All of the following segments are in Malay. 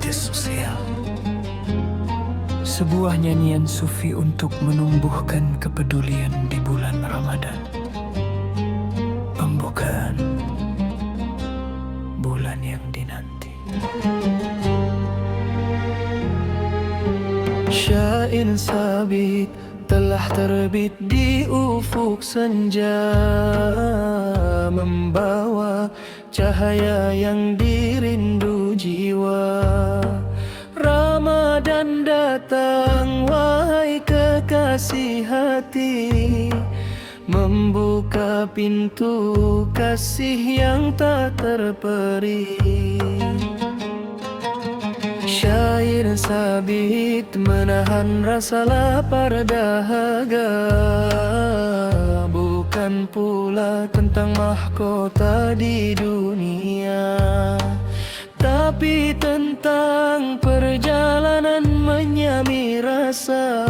kritis sosial. Sebuah nyanyian sufi untuk menumbuhkan kepedulian di bulan Ramadan. Pembukaan bulan yang dinanti. Syair sabit telah terbit di ufuk senja, membawa cahaya yang dirindu jiwa. Ramadan datang, wahai kekasih hati, membuka pintu kasih yang tak terperi. Syair sabit menahan rasa lapar dahaga, bukan pula tentang mahkota di dunia, tapi tentang perjalanan menyami rasa,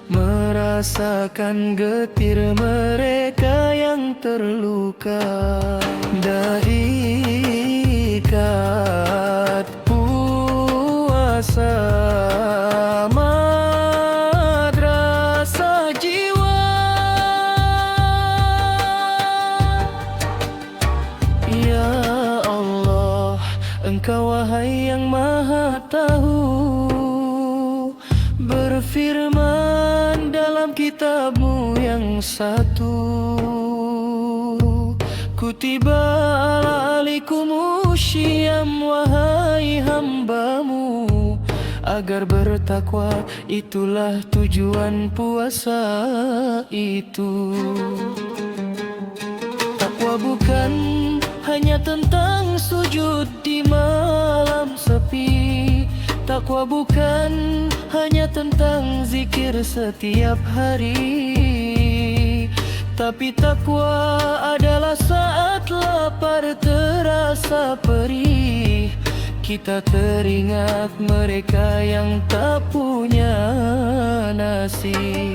merasakan getir mereka yang terluka. Dari ikat puasa madrasah jiwa, ya Allah, Engkau wahai yang maha tahu, berfirman dalam kitab-Mu yang satu, kutiba alaikumus syiyam wahai hamba-Mu, agar bertakwa, itulah tujuan puasa itu. Takwa bukan hanya tentang sujud di malam sepi, takwa bukan hanya tentang zikir setiap hari, tapi takwa adalah saat lapar terasa perih, kita teringat mereka yang tak punya nasi.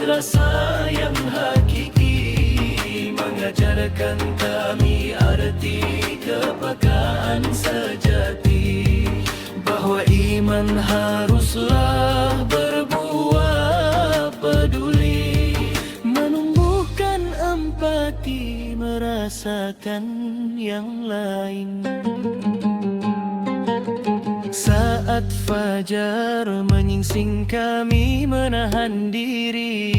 Rasa yang hakiki, mengajarkan kami arti kepekaan sejati, bahwa iman haruslah berbuah peduli, menumbuhkan empati, merasakan yang lain. Saat fajar menyingsing kami menahan diri,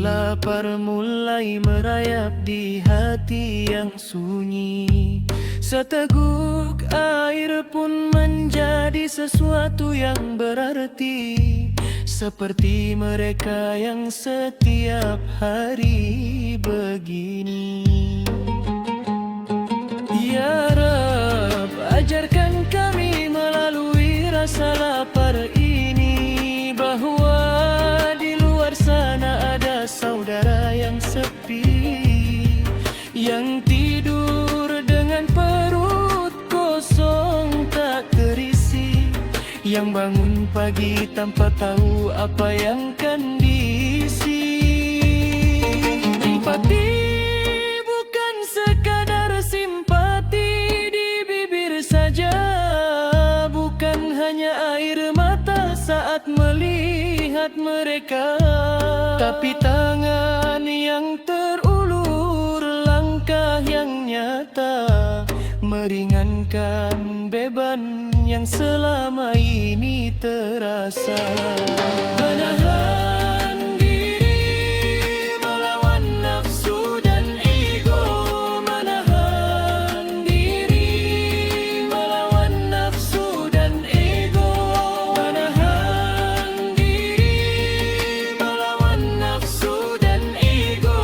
lapar mulai merayap di hati yang sunyi, seteguk air pun menjadi sesuatu yang berarti, seperti mereka yang setiap hari begini. Ya Rab, ajarkan kami melalui rasa lapar ini, bahwa di luar sana ada saudara yang sepi, yang tidur dengan perut kosong tak terisi, yang bangun pagi tanpa tahu apa yang kan diisi. Empati bukan sekadar simpati di bibir saja, bukan hanya air mata saat melihat mereka, tapi tangan yang terulur, langkah yang nyata, meringankan beban yang selama ini terasa. Menahan diri melawan nafsu dan ego, menahan diri melawan nafsu dan ego, menahan diri melawan nafsu dan ego,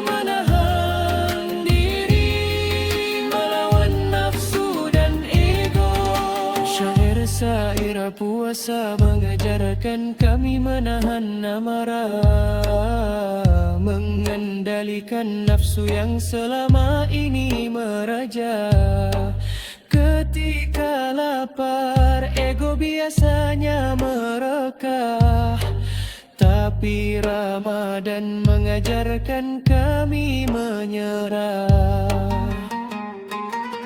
menahan diri melawan nafsu dan ego. Syair saira puasa mengajarkan kami menahan amarah, mengendalikan nafsu yang selama ini meraja. lapar, ego biasanya merekah. Tapi Ramadan mengajarkan kami menyerah.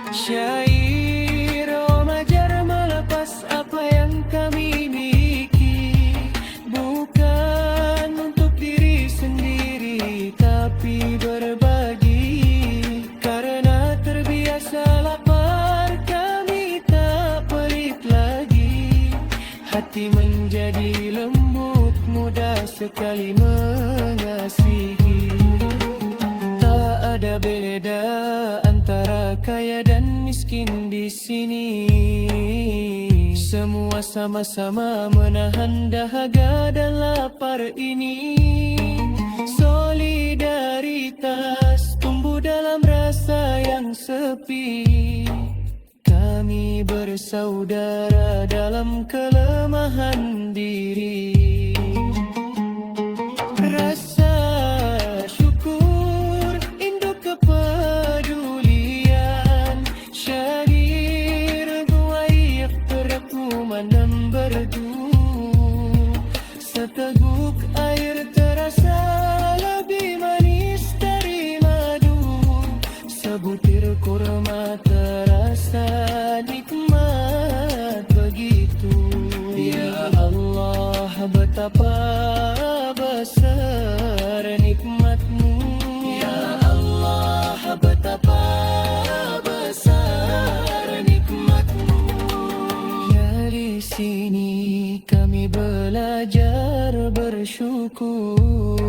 Syair mengajar melepas apa yang kami miliki, bukan untuk diri sendiri tapi berbagi. Karena terbiasa lapar, kami tak pelit lagi. Hati menjadi lembut, mudah sekali mengasihi. Tak ada beda antara kaya dan miskin di sini. Semua sama-sama menahan dahaga dan lapar ini. Solidaritas tumbuh dalam rasa yang sepi. Kami bersaudara dalam kelemahan diri. Rasa syukur, induk kepedulian. Syair guayak terkuman dan berdu. Seteguk air terasa lebih manis dari madu. Sebutir kurma terasa nikmat begitu. Ya Allah, betapa besar nikmat-Mu. Ya Allah, betapa besar nikmat-Mu. Dari sini kami belajar bersyukur,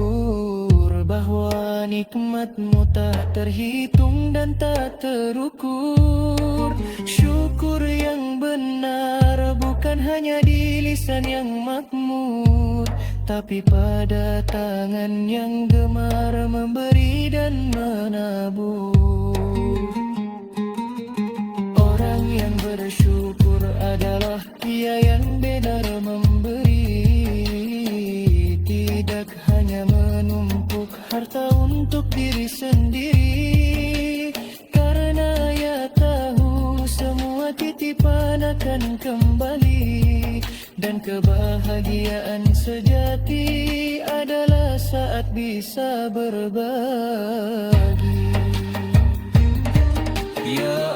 bahwa nikmat-Mu tak terhitung dan tak terukur. Syukur yang benar bukan hanya di lisan yang makmur, tapi pada tangan yang gemar memberi dan menabur. Orang yang bersyukur adalah dia yang benar memberi, tidak hanya menumpuk harta untuk diri sendiri. Karena ia tahu semua titipan akan kembali, dan kebahagiaan sejati adalah saat bisa berbagi. Ya